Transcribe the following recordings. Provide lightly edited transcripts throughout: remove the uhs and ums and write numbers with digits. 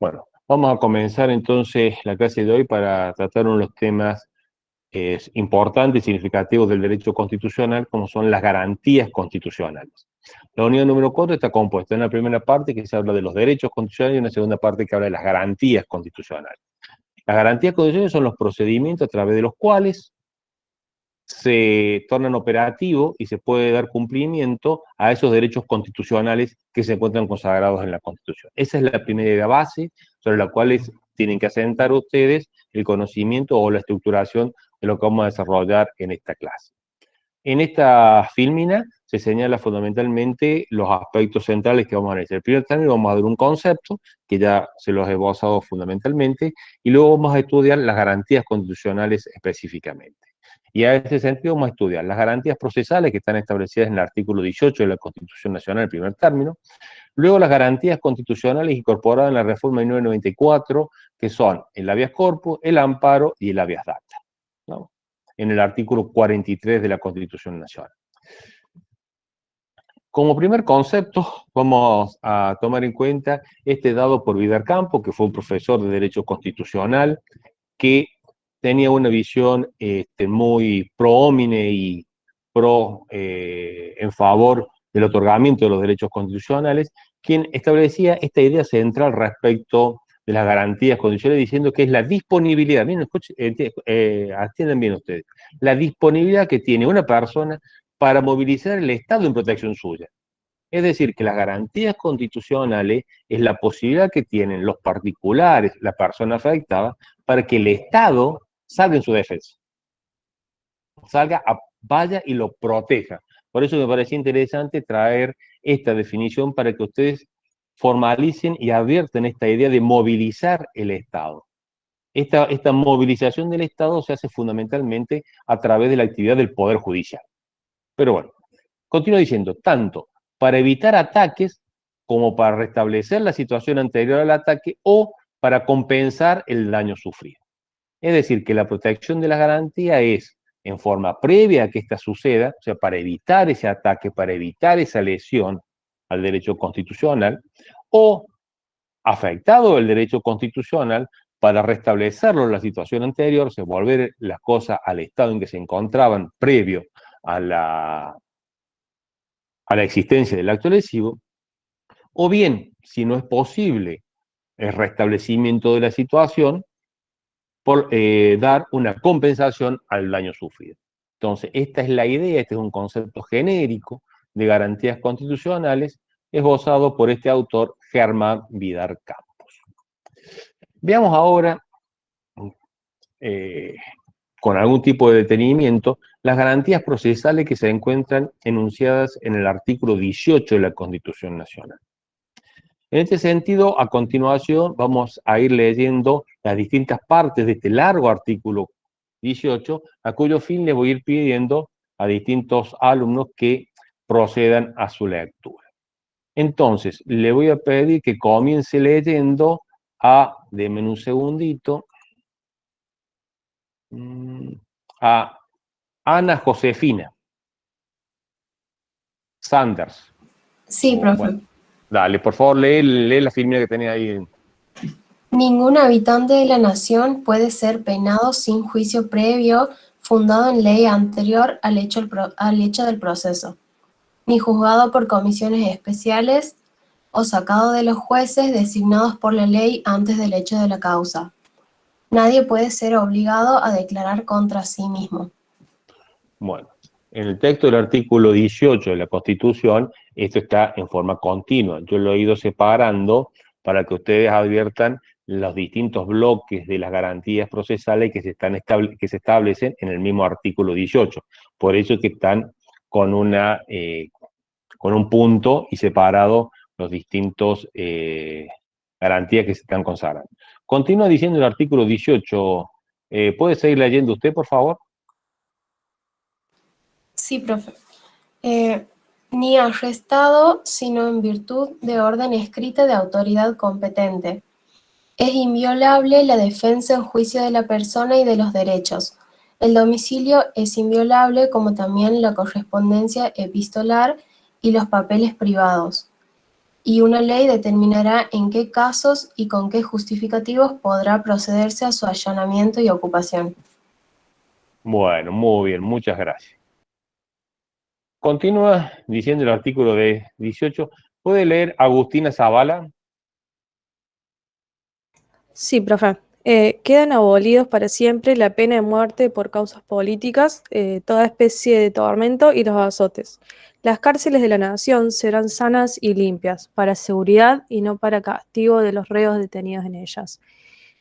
Bueno, vamos a comenzar entonces la clase de hoy para tratar uno de los temas importantes y significativos del derecho constitucional, como son las garantías constitucionales. La unidad número 4 está compuesta en una primera parte que se habla de los derechos constitucionales y una segunda parte que habla de las garantías constitucionales. Las garantías constitucionales son los procedimientos a través de los cuales se tornan operativos y se puede dar cumplimiento a esos derechos constitucionales que se encuentran consagrados en la Constitución. Esa es la primera idea base sobre la cual tienen que asentar ustedes el conocimiento o la estructuración de lo que vamos a desarrollar en esta clase. En esta fílmina se señala fundamentalmente los aspectos centrales que vamos a analizar. El primer término vamos a ver un concepto, que ya se los he esbozado fundamentalmente, y luego vamos a estudiar las garantías constitucionales específicamente. Y a ese sentido vamos a estudiar las garantías procesales que están establecidas en el artículo 18 de la Constitución Nacional, el primer término, luego las garantías constitucionales incorporadas en la reforma de 1994, que son el habeas corpus, el amparo y el habeas data, ¿no? En el artículo 43 de la Constitución Nacional. Como primer concepto, vamos a tomar en cuenta este dado por Vidal Campo, que fue un profesor de Derecho Constitucional, que tenía una visión muy pro homine y en favor del otorgamiento de los derechos constitucionales, quien establecía esta idea central respecto de las garantías constitucionales, diciendo que es la disponibilidad, miren, atiendan bien ustedes, la disponibilidad que tiene una persona para movilizar el Estado en protección suya. Es decir, que las garantías constitucionales es la posibilidad que tienen los particulares, la persona afectada, para que el Estado salga en su defensa. Vaya y lo proteja. Por eso me parecía interesante traer esta definición para que ustedes formalicen y advierten esta idea de movilizar el Estado. Esta movilización del Estado se hace fundamentalmente a través de la actividad del Poder Judicial. Pero bueno, continúo diciendo, tanto para evitar ataques como para restablecer la situación anterior al ataque o para compensar el daño sufrido. Es decir, que la protección de la garantía es en forma previa a que ésta suceda, o sea, para evitar ese ataque, para evitar esa lesión al derecho constitucional, o afectado el derecho constitucional para restablecerlo en la situación anterior, o sea, volver las cosas al estado en que se encontraban previo a la existencia del acto lesivo, o bien, si no es posible el restablecimiento de la situación, por dar una compensación al daño sufrido. Entonces, esta es la idea, este es un concepto genérico de garantías constitucionales, esbozado por este autor, Germán Vidal Campos. Veamos ahora, con algún tipo de detenimiento, las garantías procesales que se encuentran enunciadas en el artículo 18 de la Constitución Nacional. En este sentido, a continuación vamos a ir leyendo las distintas partes de este largo artículo 18, a cuyo fin les voy a ir pidiendo a distintos alumnos que procedan a su lectura. Entonces, le voy a pedir que comience leyendo denme un segundito, a Ana Josefina Sanders. Sí, profe. Bueno, dale, por favor, lee la firma que tenía ahí. Ningún habitante de la nación puede ser penado sin juicio previo fundado en ley anterior al hecho del proceso, ni juzgado por comisiones especiales o sacado de los jueces designados por la ley antes del hecho de la causa. Nadie puede ser obligado a declarar contra sí mismo. Bueno, en el texto del artículo 18 de la Constitución, esto está en forma continua. Yo lo he ido separando para que ustedes adviertan los distintos bloques de las garantías procesales que se establecen en el mismo artículo 18. Por eso es que están con un punto y separado los distintos garantías que se están consagrando. Continúa diciendo el artículo 18. ¿Puede seguir leyendo usted, por favor? Sí, profe. Ni arrestado, sino en virtud de orden escrita de autoridad competente. Es inviolable la defensa en juicio de la persona y de los derechos. El domicilio es inviolable como también la correspondencia epistolar y los papeles privados. y una ley determinará en qué casos y con qué justificativos podrá procederse a su allanamiento y ocupación. Bueno, muy bien, muchas gracias. Continúa diciendo el artículo de 18. ¿Puede leer Agustina Zavala? Sí, profe. Quedan abolidos para siempre la pena de muerte por causas políticas, toda especie de tormento y los azotes. Las cárceles de la nación serán sanas y limpias, para seguridad y no para castigo de los reos detenidos en ellas.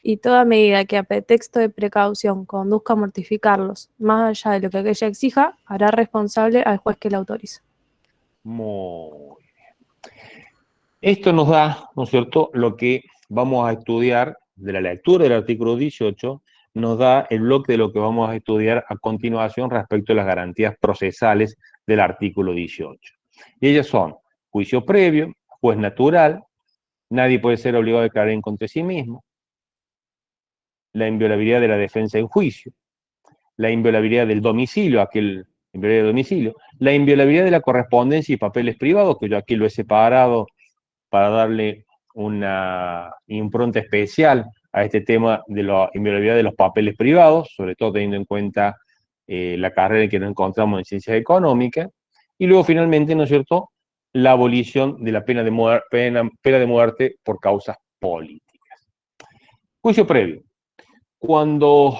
Y toda medida que a pretexto de precaución conduzca a mortificarlos, más allá de lo que aquella exija, hará responsable al juez que la autoriza. Muy Esto nos da, ¿no es cierto?, lo que vamos a estudiar de la lectura del artículo 18, nos da el bloque de lo que vamos a estudiar a continuación respecto a las garantías procesales del artículo 18. Y ellas son juicio previo, juez natural, nadie puede ser obligado a declarar en contra de sí mismo, la inviolabilidad de la defensa en juicio, la inviolabilidad del domicilio, inviolabilidad del domicilio, la inviolabilidad de la correspondencia y papeles privados, que yo aquí lo he separado para darle una impronta especial a este tema de la inviolabilidad de los papeles privados, sobre todo teniendo en cuenta la carrera que nos encontramos en ciencias económicas, y luego finalmente, ¿no es cierto?, la abolición de la pena de muerte por causas políticas. Juicio previo. Cuando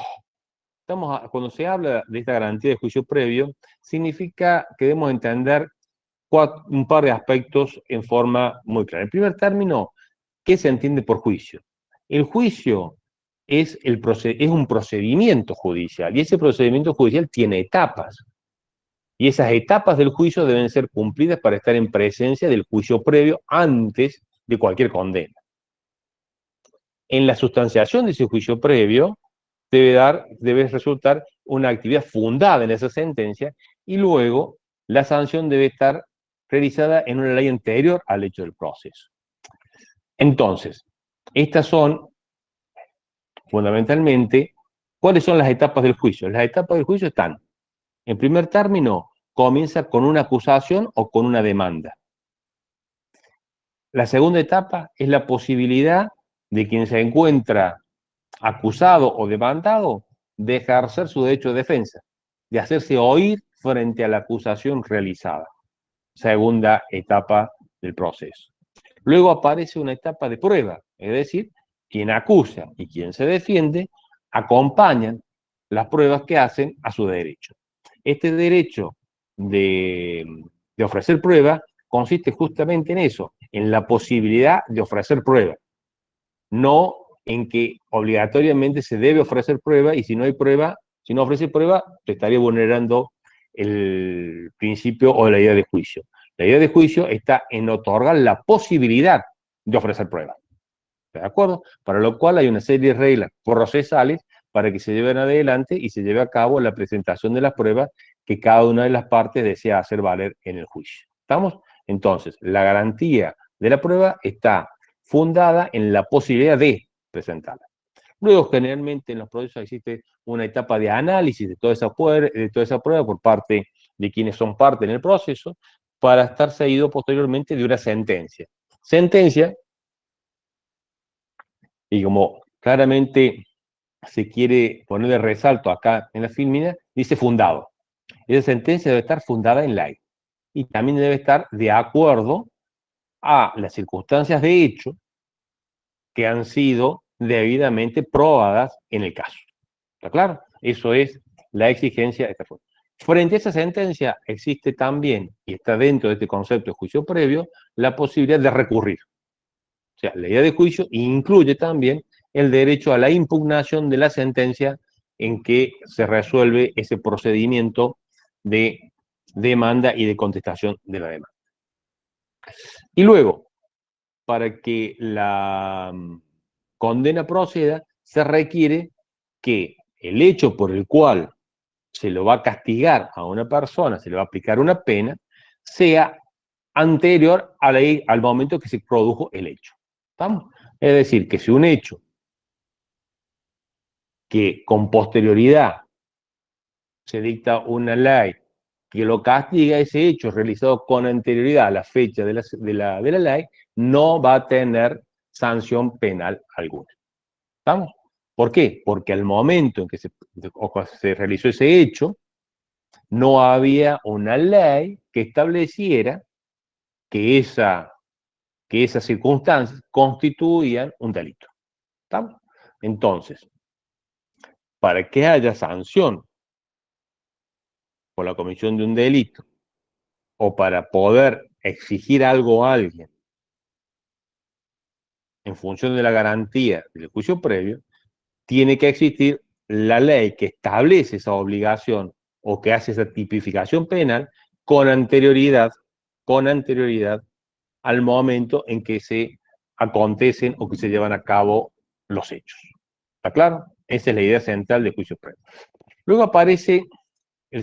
cuando se habla de esta garantía de juicio previo, significa que debemos entender un par de aspectos en forma muy clara. En primer término, ¿qué se entiende por juicio? El juicio es un procedimiento judicial y ese procedimiento judicial tiene etapas. Y esas etapas del juicio deben ser cumplidas para estar en presencia del juicio previo antes de cualquier condena. En la sustanciación de ese juicio previo debe resultar una actividad fundada en esa sentencia y luego la sanción debe estar realizada en una ley anterior al hecho del proceso. Entonces, estas son fundamentalmente, ¿cuáles son las etapas del juicio? Las etapas del juicio están, en primer término, comienza con una acusación o con una demanda. La segunda etapa es la posibilidad de quien se encuentra acusado o demandado de ejercer su derecho de defensa, de hacerse oír frente a la acusación realizada. Segunda etapa del proceso. Luego aparece una etapa de prueba, es decir, quien acusa y quien se defiende acompañan las pruebas que hacen a su derecho. Este derecho de, de ofrecer prueba consiste justamente en eso, en la posibilidad de ofrecer prueba, no en que obligatoriamente se debe ofrecer prueba y si no hay prueba, si no ofrece prueba, se estaría vulnerando el principio o la idea de juicio. La idea de juicio está en otorgar la posibilidad de ofrecer prueba. ¿De acuerdo? Para lo cual hay una serie de reglas procesales para que se lleven adelante y se lleve a cabo la presentación de las pruebas que cada una de las partes desea hacer valer en el juicio. ¿Estamos? Entonces, la garantía de la prueba está fundada en la posibilidad de presentarla. Luego, generalmente en los procesos existe una etapa de análisis de toda esa prueba por parte de quienes son parte en el proceso para estar seguido posteriormente de una sentencia. Sentencia, y como claramente se quiere poner de resalto acá en la filmina, dice fundado. Esa sentencia debe estar fundada en ley y también debe estar de acuerdo a las circunstancias de hecho que han sido debidamente probadas en el caso. ¿Está claro? Eso es la exigencia de esta forma. Frente a esa sentencia existe también, y está dentro de este concepto de juicio previo, la posibilidad de recurrir. O sea, la idea de juicio incluye también el derecho a la impugnación de la sentencia en que se resuelve ese procedimiento de demanda y de contestación de la demanda. Y luego, para que la condena proceda, se requiere que el hecho por el cual se lo va a castigar a una persona, se le va a aplicar una pena, sea anterior al momento que se produjo el hecho. ¿Estamos? Es decir, que si un hecho que con posterioridad se dicta una ley que lo castiga ese hecho realizado con anterioridad a la fecha de la ley, no va a tener sanción penal alguna. ¿Estamos? ¿Por qué? Porque al momento en que se realizó ese hecho, no había una ley que estableciera que esas circunstancias constituían un delito. ¿Estamos? Entonces, para que haya sanción por la comisión de un delito o para poder exigir algo a alguien en función de la garantía del juicio previo, tiene que existir la ley que establece esa obligación o que hace esa tipificación penal con anterioridad al momento en que se acontecen o que se llevan a cabo los hechos. ¿Está claro? Esa es la idea central del juicio previo. Luego aparece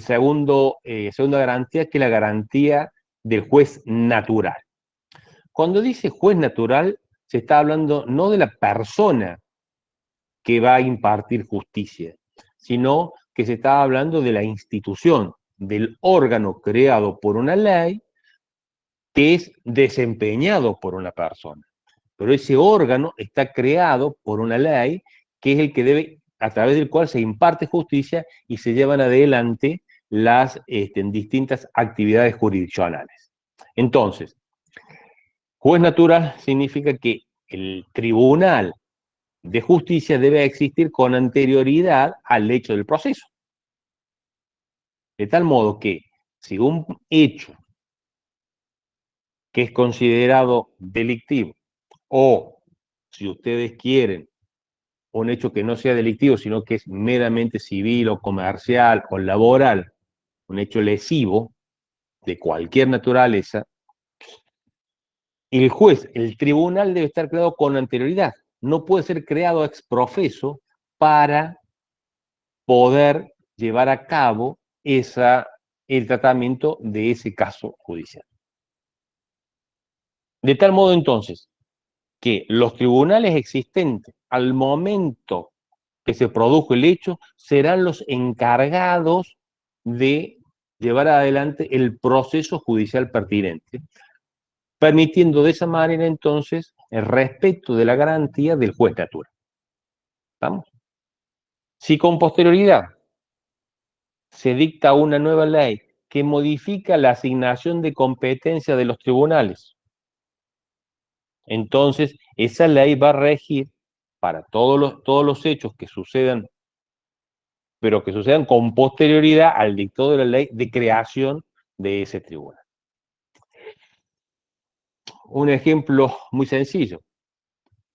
segunda garantía, que es la garantía del juez natural. Cuando dice juez natural, se está hablando no de la persona que va a impartir justicia, sino que se está hablando de la institución, del órgano creado por una ley que es desempeñado por una persona. Pero ese órgano está creado por una ley que es el que debe, a través del cual se imparte justicia y se llevan adelante las distintas actividades jurisdiccionales. Entonces, juez natural significa que el tribunal de justicia debe existir con anterioridad al hecho del proceso. De tal modo que si un hecho que es considerado delictivo, o si ustedes quieren, un hecho que no sea delictivo, sino que es meramente civil o comercial o laboral, un hecho lesivo de cualquier naturaleza, el juez, el tribunal debe estar creado con anterioridad. No puede ser creado ex professo para poder llevar a cabo el tratamiento de ese caso judicial. De tal modo entonces que los tribunales existentes al momento que se produjo el hecho serán los encargados de llevar adelante el proceso judicial pertinente, permitiendo de esa manera entonces el respeto de la garantía del juez natural. ¿Estamos? Si con posterioridad se dicta una nueva ley que modifica la asignación de competencia de los tribunales, entonces esa ley va a regir para todos los hechos que sucedan, pero que sucedan con posterioridad al dictado de la ley de creación de ese tribunal. Un ejemplo muy sencillo.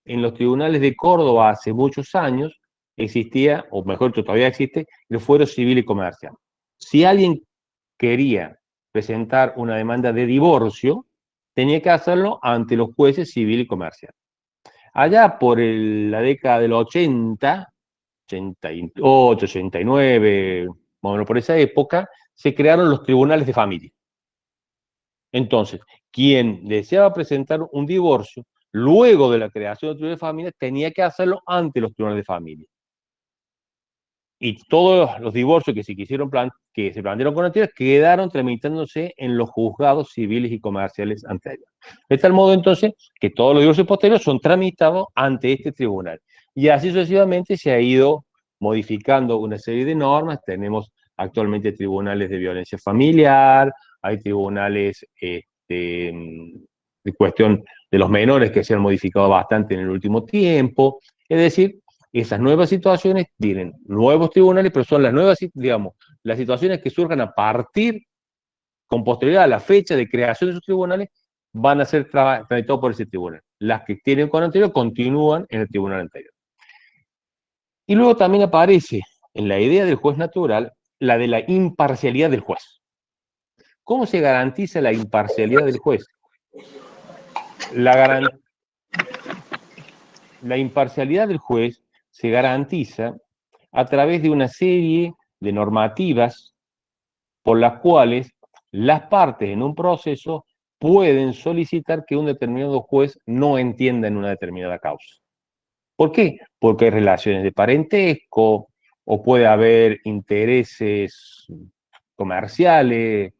En los tribunales de Córdoba hace muchos años existía, o mejor dicho, todavía existe, el fuero civil y comercial. Si alguien quería presentar una demanda de divorcio, tenía que hacerlo ante los jueces civil y comercial. Allá por la década del 80, 88, 89, más o menos por esa época, se crearon los tribunales de familia. Entonces, quien deseaba presentar un divorcio, luego de la creación del tribunal de familia, tenía que hacerlo ante los tribunales de familia. Y todos los divorcios que se plantearon con anterioridad quedaron tramitándose en los juzgados civiles y comerciales anteriores. De tal modo, entonces, que todos los divorcios posteriores son tramitados ante este tribunal. Y así sucesivamente se ha ido modificando una serie de normas. Tenemos actualmente tribunales de violencia familiar, hay tribunales de cuestión de los menores que se han modificado bastante en el último tiempo. Es decir, esas nuevas situaciones tienen nuevos tribunales, pero son las nuevas, digamos, las situaciones que surjan a partir, con posterioridad a la fecha de creación de esos tribunales, van a ser tramitados por ese tribunal. Las que tienen con anterior continúan en el tribunal anterior. Y luego también aparece en la idea del juez natural la de la imparcialidad del juez. ¿Cómo se garantiza la imparcialidad del juez? La imparcialidad del juez se garantiza a través de una serie de normativas por las cuales las partes en un proceso pueden solicitar que un determinado juez no entienda en una determinada causa. ¿Por qué? Porque hay relaciones de parentesco, o puede haber intereses comerciales,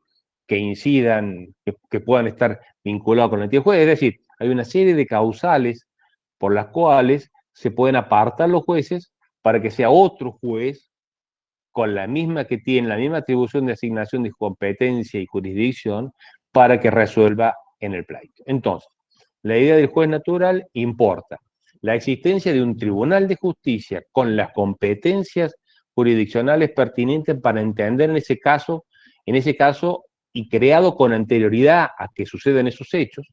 que incidan, que puedan estar vinculados con la entidad juez. Es decir, hay una serie de causales por las cuales se pueden apartar los jueces para que sea otro juez con la misma que tiene, la misma atribución de asignación de competencia y jurisdicción para que resuelva en el pleito. Entonces, la idea del juez natural importa la existencia de un tribunal de justicia con las competencias jurisdiccionales pertinentes para entender en ese caso, y creado con anterioridad a que sucedan esos hechos.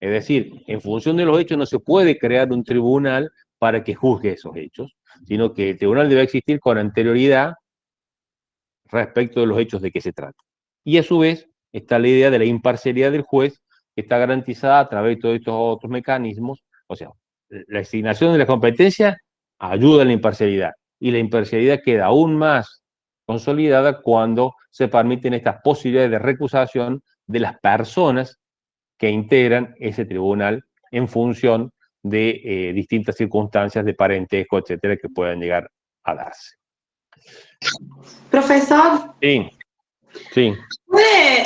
Es decir, en función de los hechos no se puede crear un tribunal para que juzgue esos hechos, sino que el tribunal debe existir con anterioridad respecto de los hechos de que se trata. Y a su vez está la idea de la imparcialidad del juez, que está garantizada a través de todos estos otros mecanismos. O sea, la asignación de la competencia ayuda a la imparcialidad, y la imparcialidad queda aún más consolidada cuando se permiten estas posibilidades de recusación de las personas que integran ese tribunal en función de distintas circunstancias de parentesco, etcétera, que puedan llegar a darse. Profesor, Sí, sí.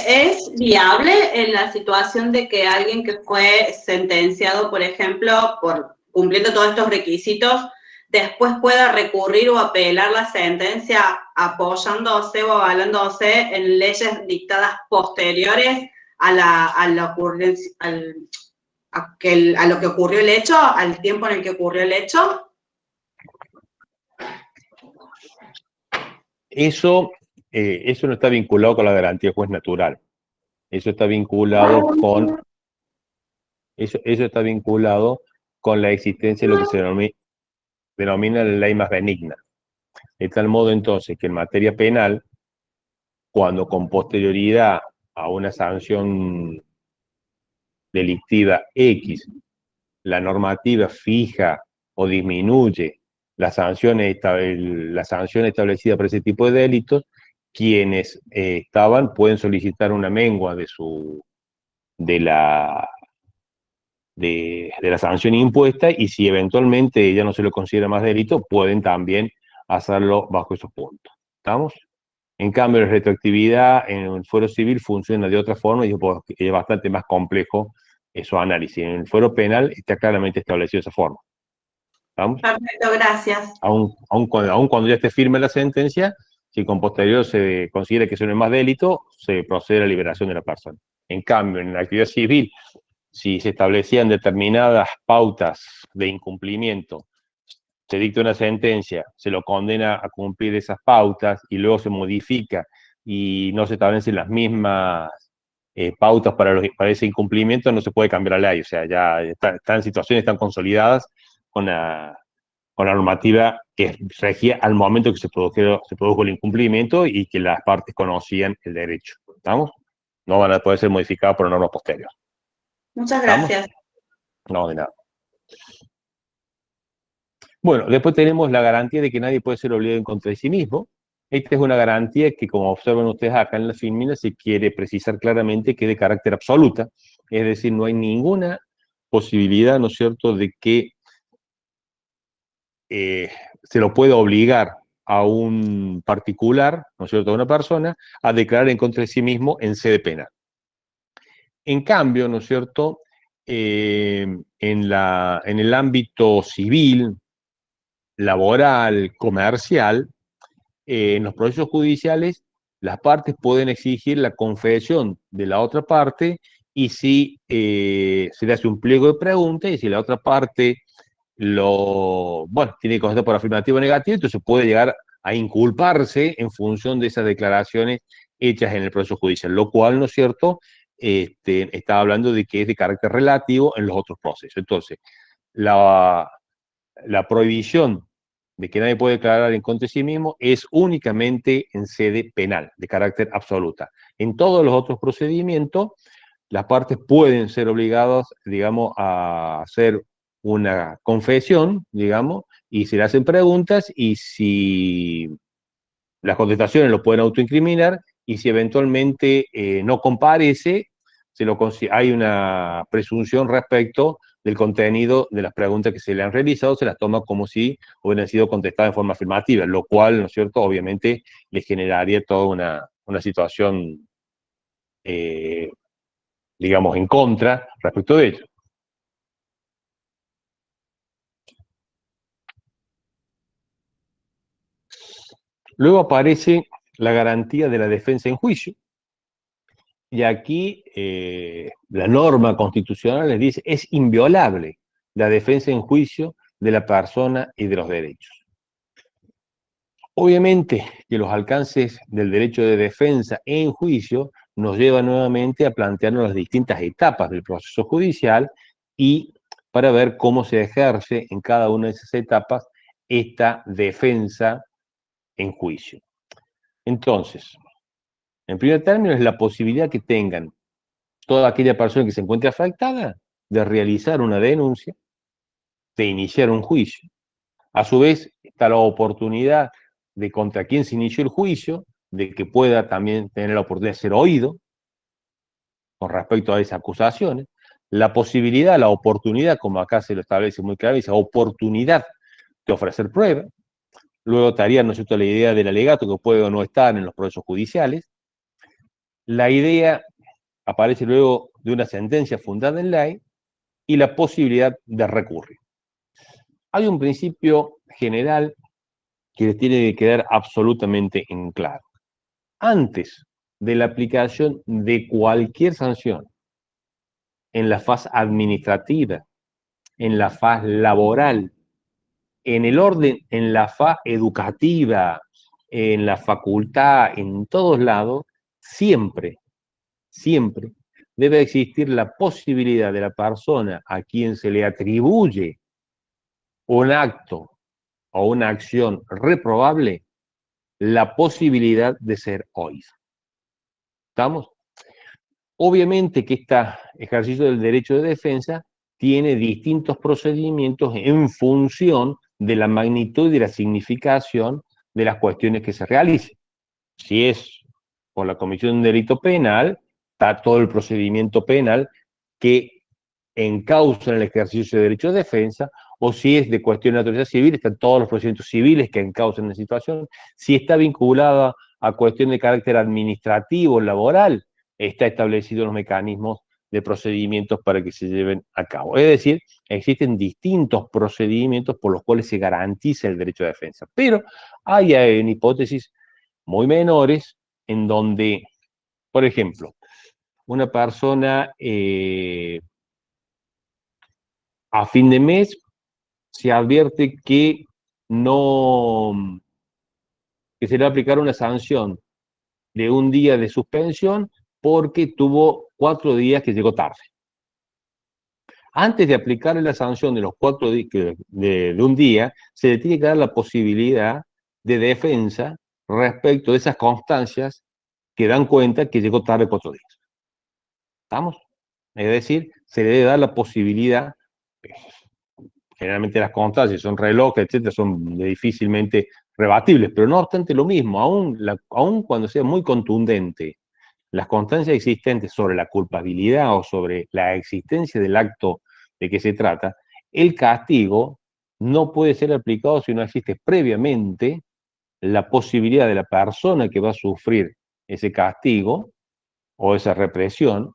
¿es viable en la situación de que alguien que fue sentenciado, por ejemplo, por cumpliendo todos estos requisitos, después pueda recurrir o apelar la sentencia apoyándose o avalándose en leyes dictadas posteriores a lo que ocurrió el hecho, al tiempo en el que ocurrió el hecho? Eso no está vinculado con la garantía de juez natural. Eso está vinculado con la existencia de lo que se denomina la ley más benigna. De tal modo, entonces, que en materia penal, cuando con posterioridad a una sanción delictiva X, la normativa fija o disminuye la sanción establecida por ese tipo de delitos, quienes pueden solicitar una mengua de la sanción impuesta, y si eventualmente ya no se lo considera más delito, pueden también hacerlo bajo esos puntos. ¿Estamos? En cambio, la retroactividad en el fuero civil funciona de otra forma y es bastante más complejo su análisis. En el fuero penal está claramente establecido de esa forma. ¿Estamos? Perfecto, gracias. Aún cuando ya esté firme la sentencia, si con posterior se considera que eso no es más delito, se procede a la liberación de la persona. En cambio, en la actividad civil, si se establecían determinadas pautas de incumplimiento, se dicta una sentencia, se lo condena a cumplir esas pautas y luego se modifica y no se establecen las mismas pautas para ese incumplimiento, no se puede cambiar la ley. O sea, ya están situaciones tan consolidadas con la normativa que regía al momento que se produjo el incumplimiento y que las partes conocían el derecho. ¿Estamos? No van a poder ser modificadas por normas posteriores. Muchas gracias. No, de nada. Bueno, después tenemos la garantía de que nadie puede ser obligado en contra de sí mismo. Esta es una garantía que, como observan ustedes acá en la filmina, se quiere precisar claramente que es de carácter absoluta. Es decir, no hay ninguna posibilidad, ¿no es cierto?, de que se lo pueda obligar a un particular, ¿no es cierto?, a una persona, a declarar en contra de sí mismo en sede penal. En cambio, ¿no es cierto?, en el ámbito civil, laboral, comercial, en los procesos judiciales, las partes pueden exigir la confesión de la otra parte, y si se le hace un pliego de preguntas, y si la otra parte tiene que contestar por afirmativo o negativo, entonces puede llegar a inculparse en función de esas declaraciones hechas en el proceso judicial, lo cual, ¿no es cierto?, está hablando de que es de carácter relativo en los otros procesos. Entonces, la prohibición de que nadie puede declarar en contra de sí mismo es únicamente en sede penal, de carácter absoluta. En todos los otros procedimientos, las partes pueden ser obligadas, digamos, a hacer una confesión, digamos, y se le hacen preguntas, y si las contestaciones lo pueden autoincriminar, y si eventualmente no comparece, hay una presunción respecto del contenido de las preguntas que se le han realizado, se las toma como si hubieran sido contestadas en forma afirmativa, lo cual, ¿no es cierto?, obviamente les generaría toda una situación, digamos, en contra respecto de ello. Luego aparece la garantía de la defensa en juicio, y aquí la norma constitucional les dice es inviolable la defensa en juicio de la persona y de los derechos. Obviamente que los alcances del derecho de defensa en juicio nos llevan nuevamente a plantearnos las distintas etapas del proceso judicial y para ver cómo se ejerce en cada una de esas etapas esta defensa en juicio. Entonces, en primer término es la posibilidad que tengan toda aquella persona que se encuentre afectada de realizar una denuncia, de iniciar un juicio. A su vez, está la oportunidad de contra quien se inició el juicio, de que pueda también tener la oportunidad de ser oído con respecto a esas acusaciones. La posibilidad, la oportunidad, como acá se lo establece muy claro, esa oportunidad de ofrecer pruebas. Luego estaría, ¿no es cierto?, la idea del alegato que puede o no estar en los procesos judiciales. La idea aparece luego de una sentencia fundada en ley y la posibilidad de recurrir. Hay un principio general que les tiene que quedar absolutamente en claro. Antes de la aplicación de cualquier sanción en la fase administrativa, en la fase laboral, en el orden, en la fase educativa, en la facultad, en todos lados, siempre debe existir la posibilidad de la persona a quien se le atribuye un acto o una acción reprobable, la posibilidad de ser oído. ¿Estamos? Obviamente que este ejercicio del derecho de defensa tiene distintos procedimientos en función de la magnitud y de la significación de las cuestiones que se realicen. Si es por la comisión de un delito penal, está todo el procedimiento penal que encausa en el ejercicio de derecho de defensa, o si es de cuestión de naturaleza civil, están todos los procedimientos civiles que encausan la situación. Si está vinculada a cuestión de carácter administrativo, laboral, está establecido los mecanismos de procedimientos para que se lleven a cabo. Es decir, existen distintos procedimientos por los cuales se garantiza el derecho de defensa. Pero hay en hipótesis muy menores en donde, por ejemplo, una persona a fin de mes se advierte que no, que se le va a aplicar una sanción de un día de suspensión porque tuvo 4 días que llegó tarde. Antes de aplicarle la sanción de los 4 días de un día, se le tiene que dar la posibilidad de defensa respecto de esas constancias que dan cuenta que llegó tarde 4 días. ¿Estamos? Es decir, se le debe dar la posibilidad, generalmente las constancias son relojes, etcétera, son difícilmente rebatibles, pero no obstante lo mismo, aún cuando sea muy contundente las constancias existentes sobre la culpabilidad o sobre la existencia del acto de que se trata, el castigo no puede ser aplicado si no existe previamente la posibilidad de la persona que va a sufrir ese castigo o esa represión,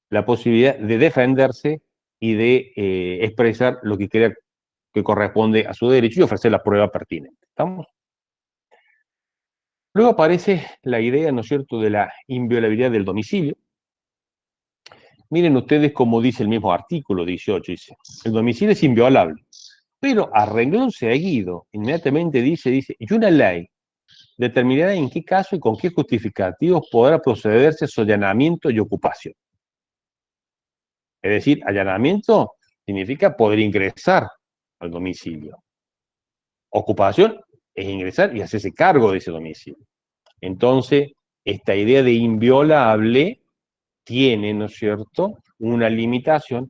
la posibilidad de defenderse y de expresar lo que crea que corresponde a su derecho y ofrecer la prueba pertinente. ¿Estamos? Luego aparece la idea, ¿no es cierto?, de la inviolabilidad del domicilio. Miren ustedes cómo dice el mismo artículo 18, dice, el domicilio es inviolable, pero a renglón seguido, inmediatamente dice, y una ley determinará en qué caso y con qué justificativos podrá procederse su allanamiento y ocupación. Es decir, allanamiento significa poder ingresar al domicilio. Ocupación es ingresar y hacerse cargo de ese domicilio. Entonces, esta idea de inviolable tiene, ¿no es cierto?, una limitación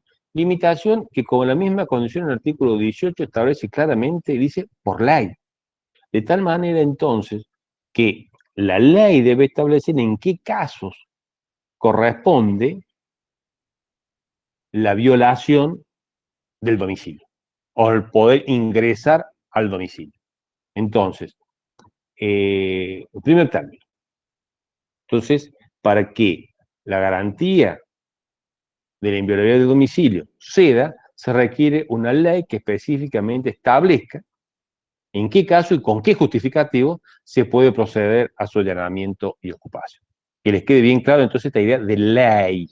que con la misma condición en el artículo 18 establece claramente, dice, por ley. De tal manera, entonces, que la ley debe establecer en qué casos corresponde la violación del domicilio o el poder ingresar al domicilio. Entonces, en primer término, Entonces, para que la garantía de la inviolabilidad del domicilio ceda, se requiere una ley que específicamente establezca en qué caso y con qué justificativo se puede proceder a su allanamiento y ocupación. Que les quede bien claro entonces esta idea de ley,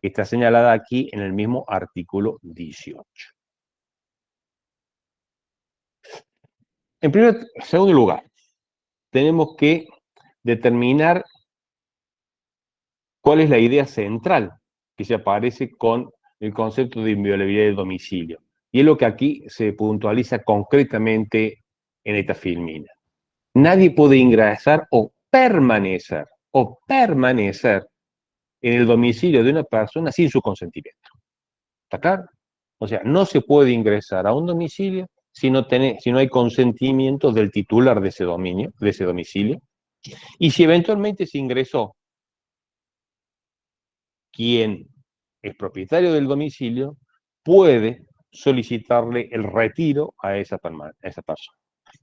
que está señalada aquí en el mismo artículo 18. En segundo lugar, tenemos que determinar cuál es la idea central que se aparece con el concepto de inviolabilidad del domicilio. Y es lo que aquí se puntualiza concretamente en esta filmina. Nadie puede ingresar o permanecer en el domicilio de una persona sin su consentimiento. ¿Está claro? O sea, no se puede ingresar a un domicilio si no hay consentimiento del titular de ese domicilio. Y si eventualmente se ingresó, quien es propietario del domicilio puede solicitarle el retiro a esa persona.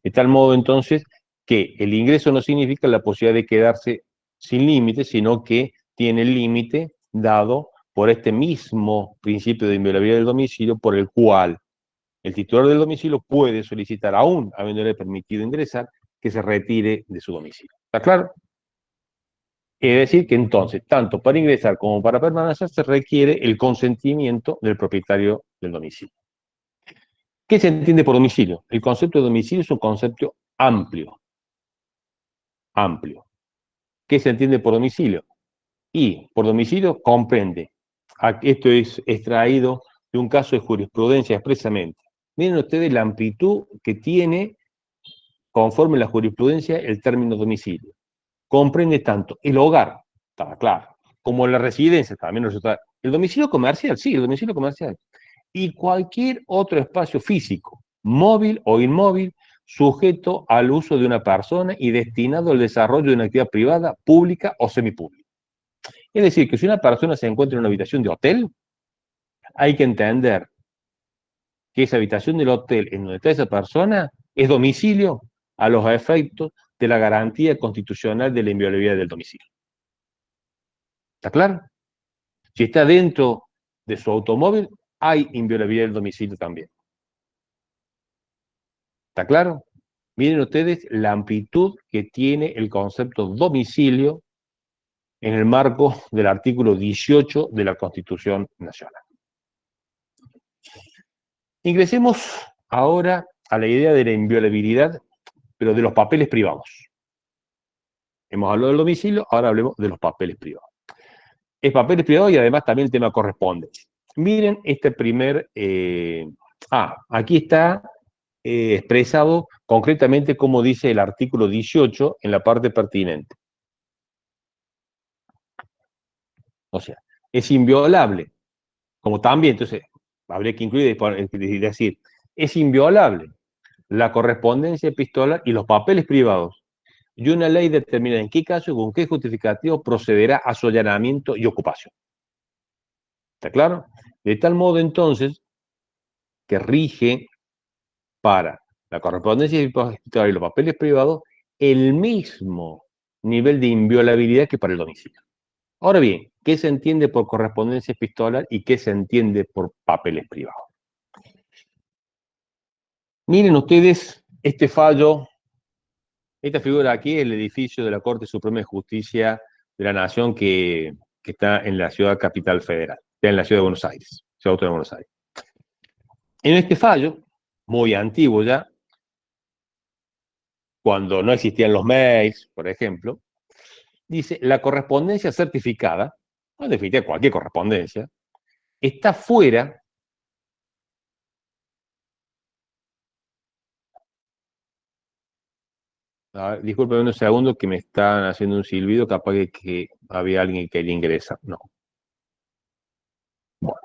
De tal modo, entonces, que el ingreso no significa la posibilidad de quedarse sin límite, sino que tiene el límite dado por este mismo principio de inviolabilidad del domicilio, por el cual el titular del domicilio puede solicitar, aún habiéndole permitido ingresar, que se retire de su domicilio. ¿Está claro? Es decir, que entonces, tanto para ingresar como para permanecer, se requiere el consentimiento del propietario del domicilio. ¿Qué se entiende por domicilio? El concepto de domicilio es un concepto amplio. Amplio. ¿Qué se entiende por domicilio? Y por domicilio comprende, esto es extraído de un caso de jurisprudencia expresamente. Miren ustedes la amplitud que tiene, conforme la jurisprudencia, el término domicilio. Comprende tanto el hogar, estaba claro, como la residencia, también el domicilio comercial, sí, el domicilio comercial, y cualquier otro espacio físico, móvil o inmóvil, sujeto al uso de una persona y destinado al desarrollo de una actividad privada, pública o semipública. Es decir, que si una persona se encuentra en una habitación de hotel, hay que entender que esa habitación del hotel en donde está esa persona es domicilio a los efectos de la garantía constitucional de la inviolabilidad del domicilio. ¿Está claro? Si está dentro de su automóvil, hay inviolabilidad del domicilio también. ¿Está claro? Miren ustedes la amplitud que tiene el concepto domicilio en el marco del artículo 18 de la Constitución Nacional. Ingresemos ahora a la idea de la inviolabilidad, pero de los papeles privados. Hemos hablado del domicilio, ahora hablemos de los papeles privados. Es papeles privados y además también el tema corresponde. Miren este primer... aquí está expresado concretamente como dice el artículo 18 en la parte pertinente. O sea, es inviolable, como también, entonces, habría que incluir y decir, es inviolable la correspondencia epistolar y los papeles privados, y una ley determina en qué caso y con qué justificativo procederá a su allanamiento y ocupación. ¿Está claro? De tal modo, entonces, que rige para la correspondencia epistolar y los papeles privados el mismo nivel de inviolabilidad que para el domicilio. Ahora bien, ¿qué se entiende por correspondencia epistolar y qué se entiende por papeles privados? Miren ustedes este fallo, esta figura aquí es el edificio de la Corte Suprema de Justicia de la Nación que está en la ciudad capital federal, está en la ciudad de Buenos Aires, ciudad autónoma de Buenos Aires. En este fallo, muy antiguo ya, cuando no existían los mails, por ejemplo, dice, la correspondencia certificada, o en definitiva cualquier correspondencia, está fuera disculpen unos segundos que me están haciendo un silbido, capaz que había alguien que quería ingresar. No. Bueno.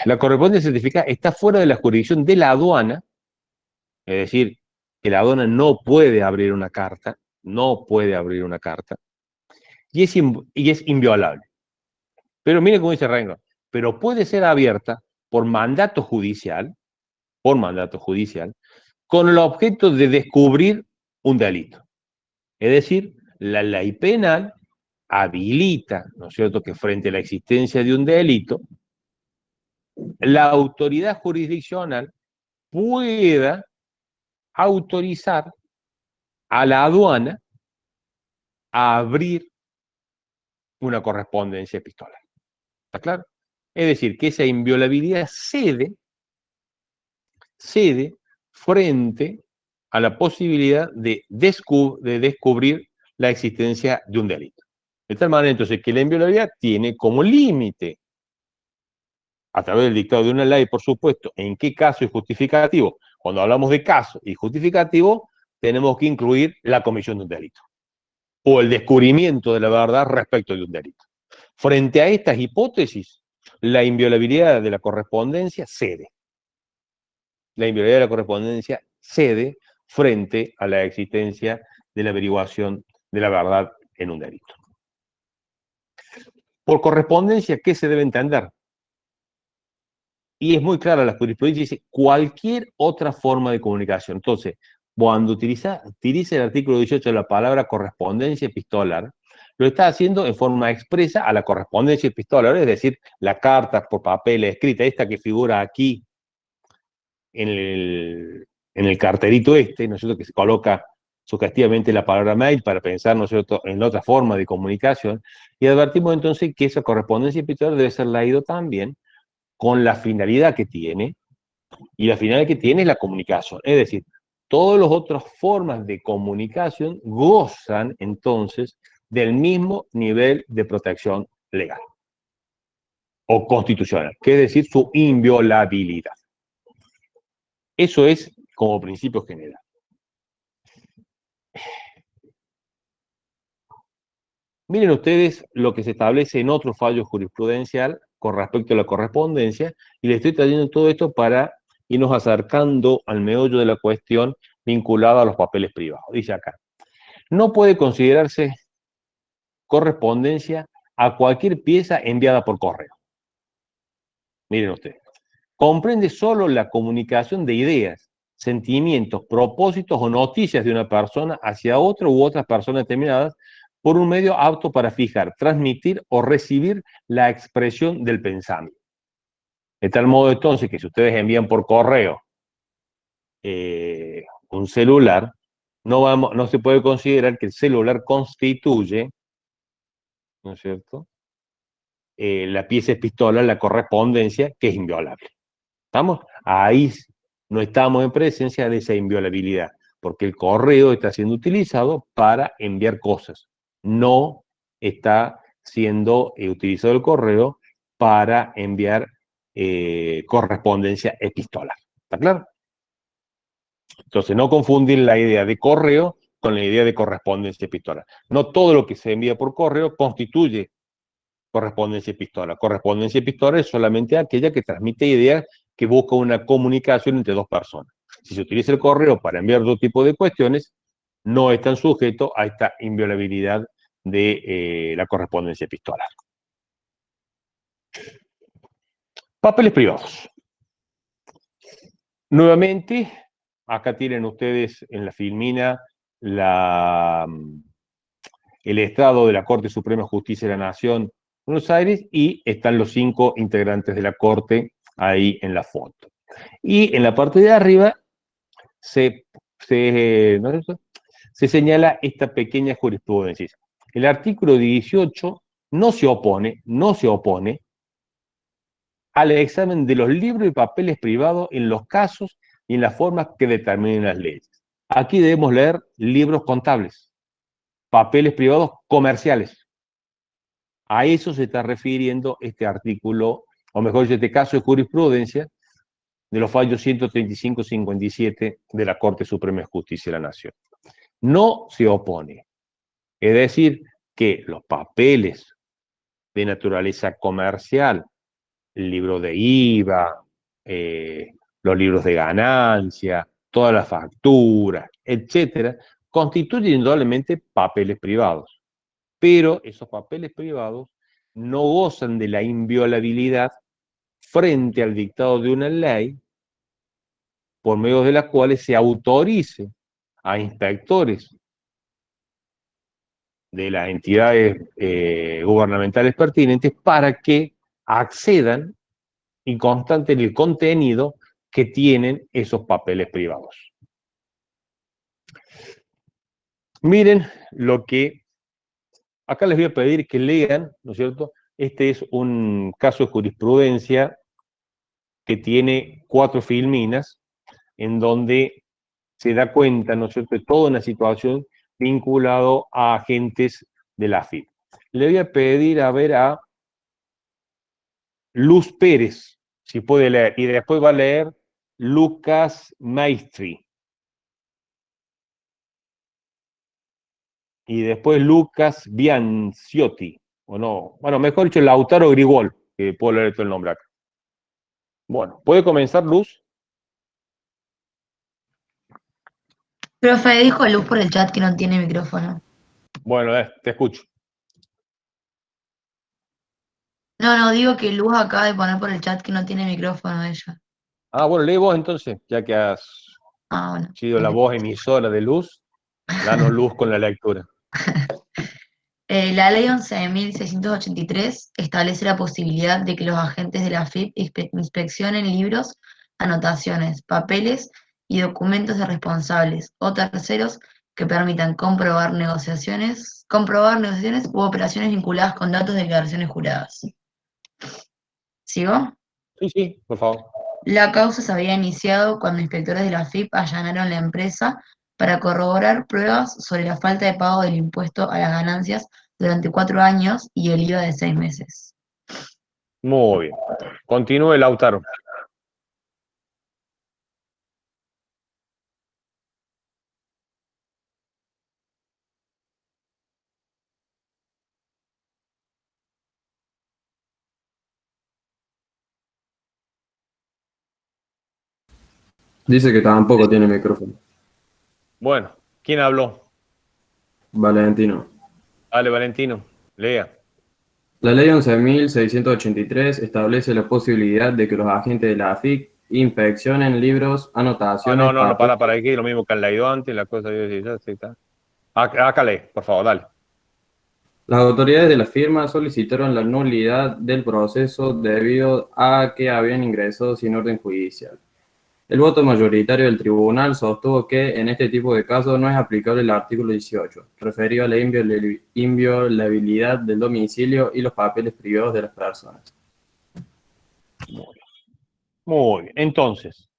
La correspondencia certificada está fuera de la jurisdicción de la aduana, es decir, que la aduana no puede abrir una carta, y es inviolable. Pero mire cómo dice Rengo, pero puede ser abierta por mandato judicial, con el objeto de descubrir un delito. Es decir, la ley penal habilita, ¿no es cierto?, que frente a la existencia de un delito, la autoridad jurisdiccional pueda autorizar a la aduana a abrir una correspondencia epistolar. ¿Está claro? Es decir, que esa inviolabilidad cede frente a la posibilidad de descubrir la existencia de un delito. De tal manera, entonces, que la inviolabilidad tiene como límite, a través del dictado de una ley, por supuesto, en qué caso es justificativo. Cuando hablamos de caso y justificativo, tenemos que incluir la comisión de un delito o el descubrimiento de la verdad respecto de un delito. Frente a estas hipótesis, la inviolabilidad de la correspondencia cede. La inviolabilidad de la correspondencia cede frente a la existencia de la averiguación de la verdad en un delito. Por correspondencia, ¿qué se debe entender? Y es muy clara la jurisprudencia, dice cualquier otra forma de comunicación. Entonces, cuando utiliza el artículo 18 de la palabra correspondencia epistolar, lo está haciendo en forma expresa a la correspondencia epistolar, es decir, la carta por papel escrita, esta que figura aquí en el carterito este, ¿no es cierto?, que se coloca sugestivamente la palabra mail para pensar, ¿no es cierto?, en otra forma de comunicación, y advertimos entonces que esa correspondencia epistolar debe ser leído también con la finalidad que tiene, y la finalidad que tiene es la comunicación. Es decir, todas las otras formas de comunicación gozan entonces del mismo nivel de protección legal o constitucional, que es decir, su inviolabilidad. Eso es como principio general. Miren ustedes lo que se establece en otro fallo jurisprudencial con respecto a la correspondencia, y les estoy trayendo todo esto para irnos acercando al meollo de la cuestión vinculada a los papeles privados. Dice acá, no puede considerarse correspondencia a cualquier pieza enviada por correo. Miren ustedes, comprende solo la comunicación de ideas, sentimientos, propósitos o noticias de una persona hacia otra u otras personas determinadas por un medio apto para fijar, transmitir o recibir la expresión del pensamiento. De tal modo entonces que si ustedes envían por correo un celular, no se puede considerar que el celular constituye, ¿no es cierto?, la pieza epistolar, la correspondencia, que es inviolable. ¿Estamos? Ahí no estamos en presencia de esa inviolabilidad, porque el correo está siendo utilizado para enviar cosas. No está siendo utilizado el correo para enviar correspondencia epistolar. ¿Está claro? Entonces, no confundir la idea de correo con la idea de correspondencia epistolar. No todo lo que se envía por correo constituye correspondencia epistolar. Correspondencia epistolar es solamente aquella que transmite ideas, que busca una comunicación entre dos personas. Si se utiliza el correo para enviar otro tipo de cuestiones, no están sujetos a esta inviolabilidad de la correspondencia epistolar. Papeles privados. Nuevamente, acá tienen ustedes en la filmina el estado de la Corte Suprema de Justicia de la Nación de Buenos Aires, y están los 5 integrantes de la Corte ahí en la foto. Y en la parte de arriba se señala esta pequeña jurisprudencia. El artículo 18 no se opone al examen de los libros y papeles privados en los casos y en las formas que determinen las leyes. Aquí debemos leer libros contables, papeles privados comerciales. A eso se está refiriendo este artículo, o mejor dicho, este caso de jurisprudencia de los fallos 135-57 de la Corte Suprema de Justicia de la Nación. No se opone. Es decir, que los papeles de naturaleza comercial, el libro de IVA, los libros de ganancia, todas las facturas, etcétera, constituyen indudablemente papeles privados. Pero esos papeles privados no gozan de la inviolabilidad frente al dictado de una ley por medio de las cuales se autorice a inspectores de las entidades gubernamentales pertinentes para que accedan y constaten el contenido que tienen esos papeles privados. Miren lo que acá les voy a pedir que lean, ¿no es cierto? Este es un caso de jurisprudencia que tiene 4 filminas, en donde se da cuenta, ¿no es cierto?, de toda una situación vinculado a agentes de la AFIP. Le voy a pedir a ver a Luz Pérez, si puede leer, y después va a leer Lucas Maestri. Y después Lucas Bianciotti, o no, bueno, mejor dicho, Lautaro Grigol, que puedo leer todo el nombre acá. Bueno, ¿puede comenzar, Luz? Profe, dijo Luz por el chat que no tiene micrófono. Bueno, te escucho. No, digo que Luz acaba de poner por el chat que no tiene micrófono ella. Ah, bueno, lee vos entonces, ya que has Bueno. sido la voz emisora de Luz, danos luz con la lectura. La ley 11.683 establece la posibilidad de que los agentes de la AFIP inspeccionen libros, anotaciones, papeles y documentos de responsables o terceros que permitan comprobar negociaciones u operaciones vinculadas con datos de declaraciones juradas. ¿Sigo? Sí, por favor. La causa se había iniciado cuando inspectores de la AFIP allanaron la empresa para corroborar pruebas sobre la falta de pago del impuesto a las ganancias durante 4 años y el IVA de 6 meses. Muy bien. Continúe, Lautaro. Dice que tampoco tiene micrófono. Bueno, ¿quién habló? Valentino. Dale, Valentino, lea. La ley 11.683 establece la posibilidad de que los agentes de la AFIC inspeccionen libros, anotaciones, No, papeles. para aquí, lo mismo que han leído antes, la cosa ya está. Acá lee, por favor, dale. Las autoridades de la firma solicitaron la nulidad del proceso debido a que habían ingresado sin orden judicial. El voto mayoritario del tribunal sostuvo que en este tipo de casos no es aplicable el artículo 18, referido a la inviolabilidad del domicilio y los papeles privados de las personas. Muy bien. Entonces,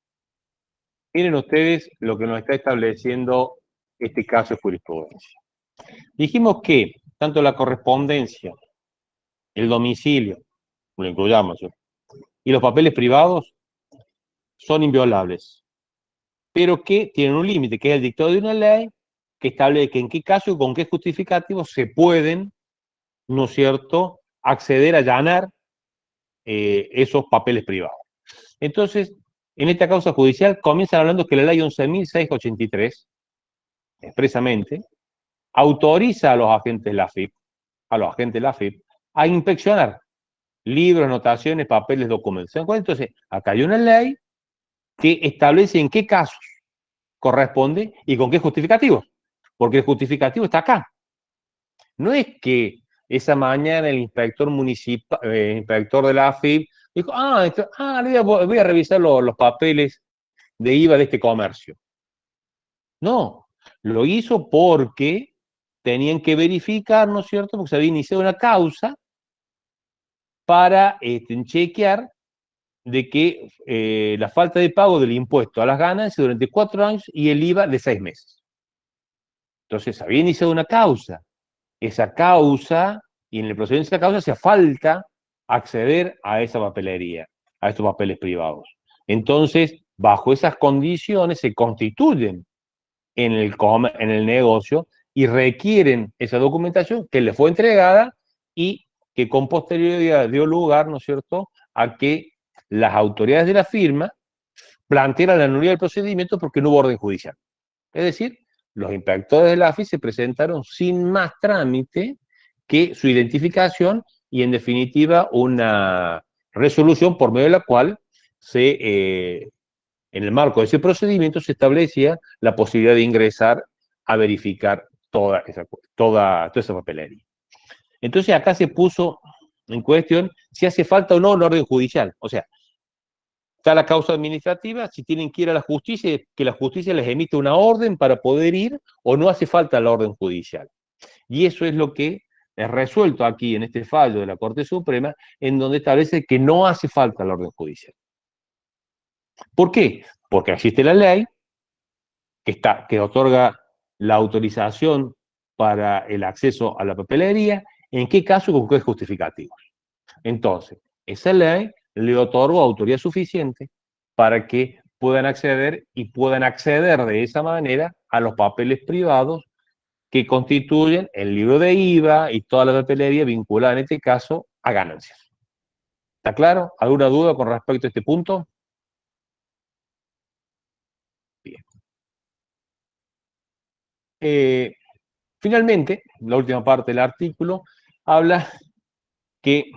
miren ustedes lo que nos está estableciendo este caso de jurisprudencia. Dijimos que tanto la correspondencia, el domicilio, lo incluyamos, y los papeles privados son inviolables, pero que tienen un límite, que es el dictado de una ley que establece que en qué caso y con qué justificativo se pueden, ¿no es cierto?, acceder a allanar esos papeles privados. Entonces, en esta causa judicial comienzan hablando que la ley 11.683, expresamente, autoriza a los agentes de la AFIP, a inspeccionar libros, anotaciones, papeles, documentos. ¿Se dan cuenta? Entonces, acá hay una ley que establece en qué casos corresponde y con qué justificativo, porque el justificativo está acá. No es que esa mañana el inspector municipal, inspector de la AFIP, dijo, voy a revisar los papeles de IVA de este comercio. No, lo hizo porque tenían que verificar, ¿no es cierto?, porque se había iniciado una causa para chequear de que la falta de pago del impuesto a las ganancias durante 4 años y el IVA de 6 meses. Entonces, se había iniciado una causa. Esa causa, y en el procedimiento de esa causa hacía falta acceder a esa papelería, a estos papeles privados. Entonces, bajo esas condiciones se constituyen en el negocio y requieren esa documentación que les fue entregada y que con posterioridad dio lugar, ¿no es cierto?, a que las autoridades de la firma plantearan la nulidad del procedimiento porque no hubo orden judicial. Es decir, los inspectores de la AFI se presentaron sin más trámite que su identificación y, en definitiva, una resolución por medio de la cual en el marco de ese procedimiento se establecía la posibilidad de ingresar a verificar toda esa papelería. Entonces acá se puso en cuestión si hace falta o no un orden judicial. O sea, está la causa administrativa, si tienen que ir a la justicia, que la justicia les emite una orden para poder ir, o no hace falta la orden judicial. Y eso es lo que es resuelto aquí en este fallo de la Corte Suprema, en donde establece que no hace falta la orden judicial. ¿Por qué? Porque existe la ley que otorga la autorización para el acceso a la papelería, ¿en qué caso? Con qué justificativos. Entonces, esa ley le otorgó autoridad suficiente para que puedan acceder y puedan acceder de esa manera a los papeles privados que constituyen el libro de IVA y toda la papelería vinculada en este caso a ganancias. ¿Está claro? ¿Alguna duda con respecto a este punto? Bien. Finalmente, la última parte del artículo habla que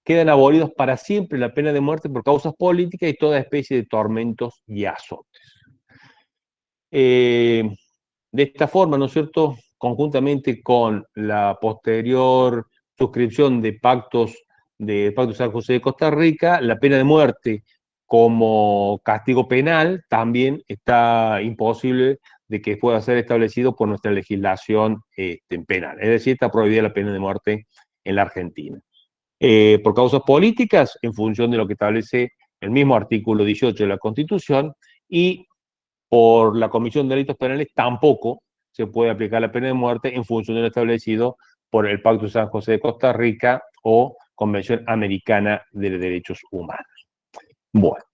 quedan abolidos para siempre la pena de muerte por causas políticas y toda especie de tormentos y azotes. De esta forma, ¿no es cierto?, conjuntamente con la posterior suscripción de pactos de San José de Costa Rica, la pena de muerte como castigo penal también está imposible de que pueda ser establecido por nuestra legislación penal. Es decir, está prohibida la pena de muerte en la Argentina. Por causas políticas, en función de lo que establece el mismo artículo 18 de la Constitución, y por la Comisión de Delitos Penales tampoco se puede aplicar la pena de muerte en función de lo establecido por el Pacto de San José de Costa Rica o Convención Americana de Derechos Humanos. Bueno.